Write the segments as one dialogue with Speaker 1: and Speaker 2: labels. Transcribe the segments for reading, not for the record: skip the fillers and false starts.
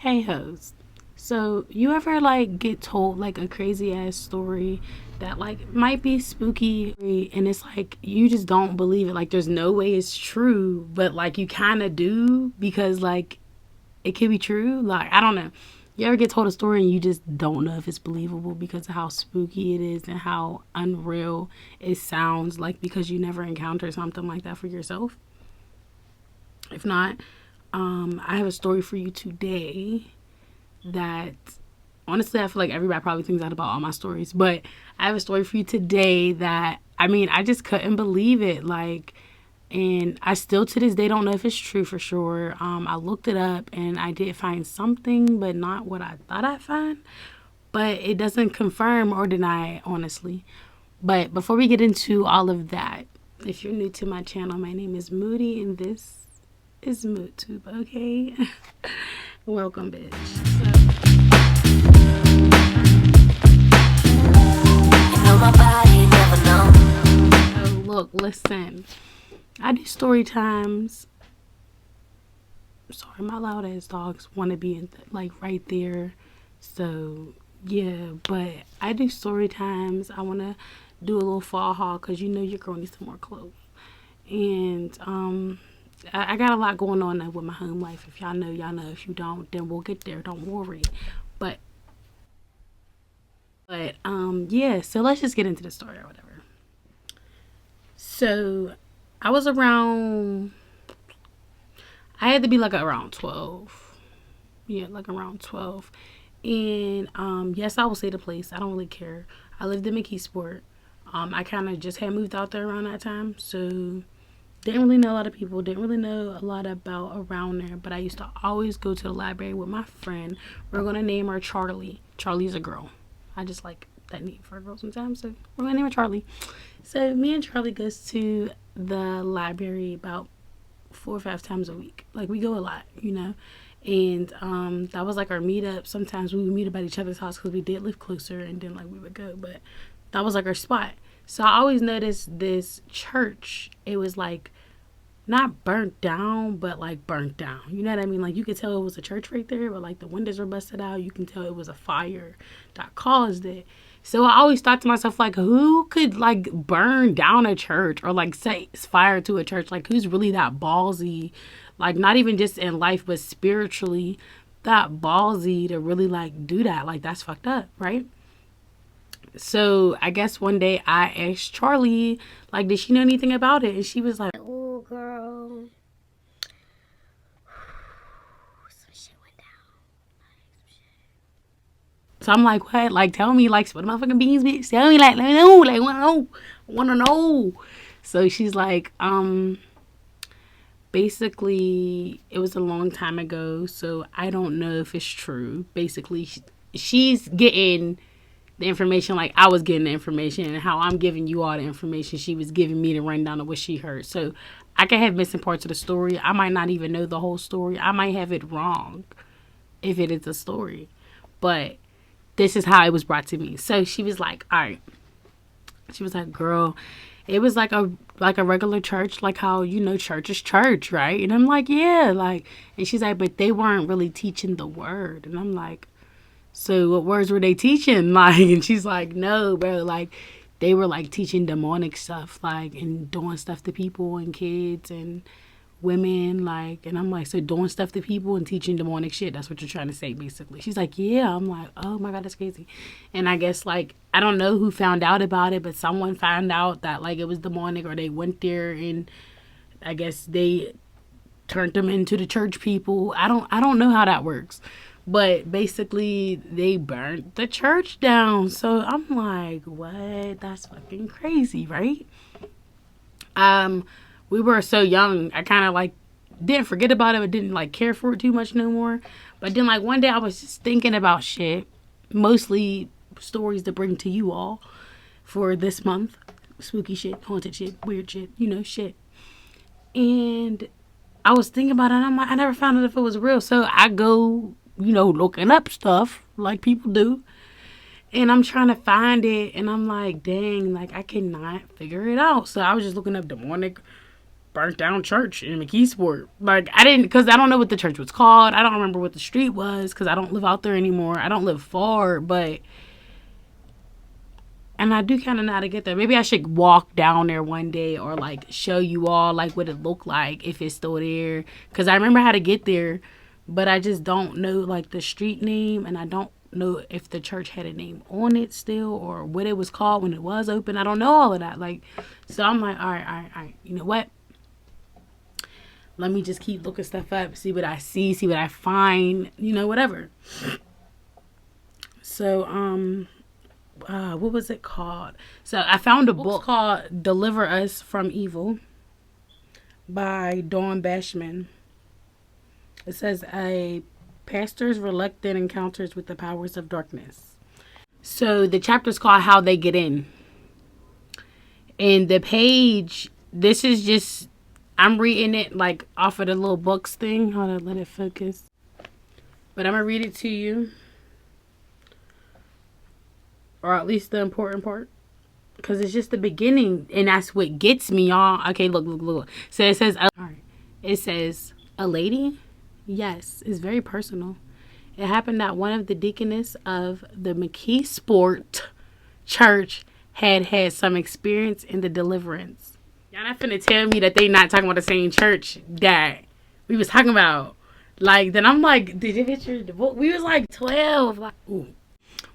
Speaker 1: Hey host. So you ever like get told like a crazy ass story that like might be spooky and it's like you just don't believe it. Like there's no way it's true, but like you kinda do because like it could be true. Like I don't know. You ever get told a story and you just don't know if it's believable because of how spooky it is and how unreal it sounds like because you never encountered something like that for yourself? If not, I have a story for you today that honestly I feel like everybody probably thinks that about all my stories, but I have a story for you today that I just couldn't believe it. Like, and I still to this day don't know if it's true for sure. I looked it up and I did find something, but not what I thought I'd find. But it doesn't confirm or deny it, honestly. But before we get into all of that, if you're new to my channel, my name is Moody and this is MoodTube, okay? Welcome, bitch. So look, listen. I do story times. Sorry, my loud ass dogs want to be like right there. So yeah, but I do story times. I want to do a little fall haul because you know your girl needs some more clothes. And I got a lot going on now with my home life. If y'all know, y'all know. If you don't, then we'll get there. Don't worry. But yeah. So let's just get into the story or whatever. So I was around. I had to be like around 12. Yeah, like around 12. And yes, I will say the place. I don't really care. I lived in McKeesport. I kind of just had moved out there around that time, so didn't really know a lot of people. Didn't really know a lot about around there. But I used to always go to the library with my friend. We're gonna name her Charlie. Charlie's a girl. I just like that name for a girl sometimes, so we're gonna name her Charlie. So me and Charlie goes to the library about 4 or 5 times a week. Like we go a lot, you know. And that was like our meetup. Sometimes we would meet up at each other's house because we did live closer, and then like we would go. But that was like our spot. So I always noticed this church. It was like not burnt down, but like burnt down. You know what I mean? Like you could tell it was a church right there, but like the windows were busted out. You can tell it was a fire that caused it. So I always thought to myself, like, who could like burn down a church or like set fire to a church? Like, who's really that ballsy? Like, not even just in life, but spiritually, that ballsy to really like do that. Like, that's fucked up, right? So I guess one day I asked Charlie, like, did she know anything about it? And she was like,
Speaker 2: "Oh, girl, some shit went down.
Speaker 1: so I'm like, what? Like, tell me, like, what the motherfucking beans, bitch? Tell me, like, let me know, like, wanna know. So she's like, basically, it was a long time ago, so I don't know if it's true. Basically, she's getting the information like I was getting the information, and how I'm giving you all the information. She was giving me the rundown of what she heard. So I can have missing parts of the story. I might not even know the whole story. I might have it wrong if it is a story. But this is how it was brought to me. So she was like, all right. She was like, girl, it was like a regular church, like how, you know, church is church, right? And I'm like, yeah, like, and she's like, but they weren't really teaching the word. And I'm like, so what words were they teaching? Like, and she's like, no, bro, like they were like teaching demonic stuff, like, and doing stuff to people and kids and women, like, and I'm like, so doing stuff to people and teaching demonic shit, that's what you're trying to say, basically. She's like, yeah. I'm like, oh my God, that's crazy. And I guess, like, I don't know who found out about it, but someone found out that, like, it was demonic, or they went there and I guess they turned them into the church people. I don't know how that works. But basically, they burnt the church down. So I'm like, what? That's fucking crazy, right? We were so young. I kind of like didn't forget about it, but didn't like care for it too much no more. But then like one day I was just thinking about shit, mostly stories to bring to you all for this month. Spooky shit, haunted shit, weird shit, you know, shit. And I was thinking about it, and I'm like, I never found out if it was real. So I go, you know, looking up stuff like people do. And I'm trying to find it, and I'm like, dang, like I cannot figure it out. So I was just looking up demonic burnt down church in McKeesport. Like, I didn't, because I don't know what the church was called. I don't remember what the street was because I don't live out there anymore. I don't live far, but, and I do kind of know how to get there. Maybe I should walk down there one day or like show you all like what it looked like if it's still there. Because I remember how to get there, but I just don't know like the street name, and I don't know if the church had a name on it still or what it was called when it was open. I don't know all of that. Like, so I'm like, all right. You know what? Let me just keep looking stuff up, see what I see what I find, you know, whatever. So, what was it called? So I found a book called Deliver Us from Evil by Dawn Bashman. It says a pastor's reluctant encounters with the powers of darkness. So the chapter's called How They Get In. And the page, this is just, I'm reading it like off of the little books thing. Hold on, let it focus. But I'm going to read it to you. Or at least the important part. Because it's just the beginning. And that's what gets me, y'all. Okay, look. So it says, it says, a lady? Yes, it's very personal. It happened that one of the deaconess of the McKeesport church had some experience in the deliverance. Y'all not finna tell me that they not talking about the same church that we was talking about. Like, then I'm like, did you get your book? We was like 12. Like, ooh.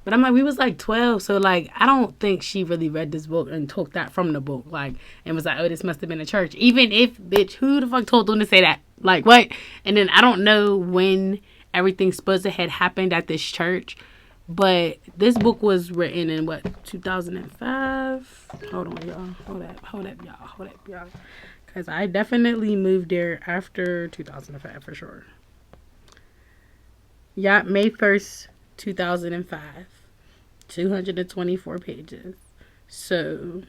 Speaker 1: But I'm like, we was like 12. So, like, I don't think she really read this book and took that from the book. Like, and was like, oh, this must have been a church. Even if, bitch, who the fuck told them to say that? Like, what? And then I don't know when everything supposed to had happened at this church. But this book was written in, what, 2005? Hold on, y'all. Hold up, y'all. Because I definitely moved there after 2005, for sure. Yeah, May 1st, 2005. 224 pages. So,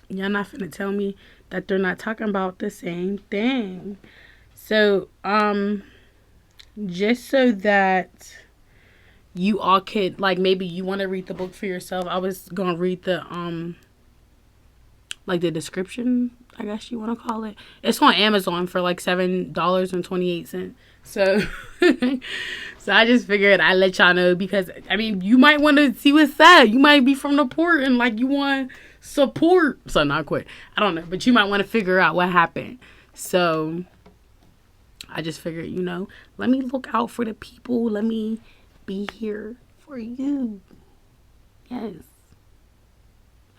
Speaker 1: y'all not finna tell me that they're not talking about the same thing. So, just so that you all could, like, maybe you want to read the book for yourself. I was gonna read the like the description, I guess you want to call it. It's on Amazon for like $7.28. So so I just figured I'd let y'all know, because I mean, you might want to see what's that. You might be from the port and like you want support. So not quite, I don't know, but you might want to figure out what happened. So I just figured, you know, let me look out for the people. Let me be here for you. Yes,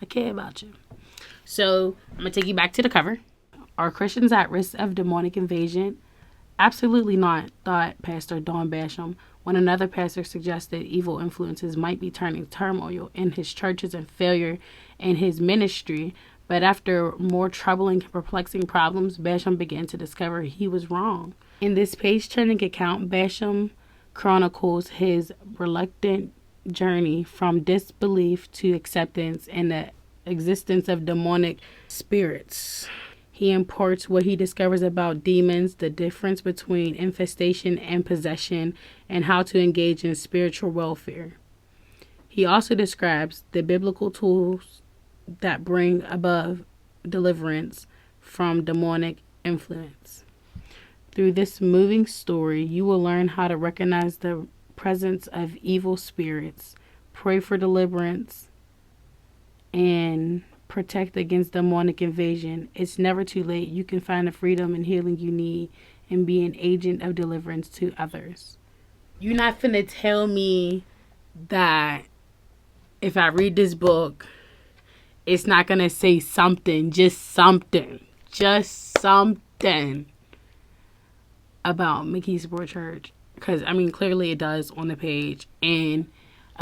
Speaker 1: I care about you. So I'm gonna take you back to the cover. Are Christians at risk of demonic invasion? Absolutely not, thought Pastor Dawn Basham, when another pastor suggested evil influences might be turning turmoil in his churches and failure in his ministry. But after more troubling and perplexing problems, Basham began to discover he was wrong. In this page-turning account, Basham chronicles his reluctant journey from disbelief to acceptance in the existence of demonic spirits. He imparts what he discovers about demons, the difference between infestation and possession, and how to engage in spiritual warfare. He also describes the biblical tools that bring about deliverance from demonic influence. Through this moving story, you will learn how to recognize the presence of evil spirits, pray for deliverance, and protect against demonic invasion. It's never too late. You can find the freedom and healing you need and be an agent of deliverance to others. You're not finna tell me that if I read this book, it's not gonna say something about McKeesport Church. Because, I mean, clearly it does on the page. And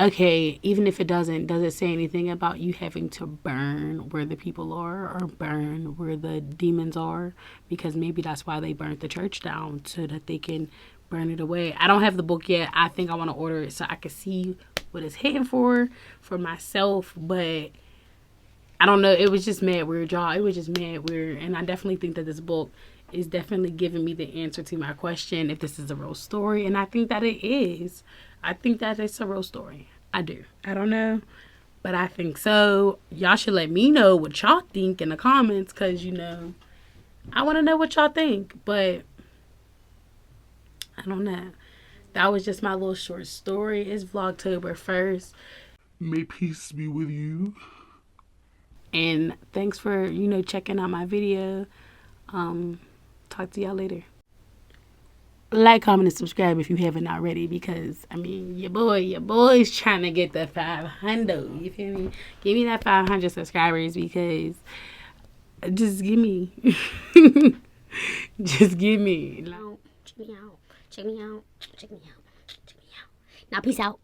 Speaker 1: okay, even if it doesn't, does it say anything about you having to burn where the people are or burn where the demons are? Because maybe that's why they burnt the church down, so that they can burn it away. I don't have the book yet. I think I want to order it so I can see what it's hitting for myself. But I don't know. It was just mad weird, y'all. It was just mad weird. And I definitely think that this book is definitely giving me the answer to my question if this is a real story. And I think that it is. I think that it's a real story. I do. I don't know. but I think so. Y'all should let me know what y'all think in the comments, because, you know, I want to know what y'all think. But I don't know. That was just my little short story. It's Vlogtober 1st.
Speaker 3: May peace be with you.
Speaker 1: And thanks for, you know, checking out my video. Talk to y'all later. Like, comment, and subscribe if you haven't already, because, I mean, your boy's trying to get the 500. You feel me? Give me that 500 subscribers, because just give me. Just give me.
Speaker 2: Check me out. Check me out. Check me out. Check me out. Now, peace out.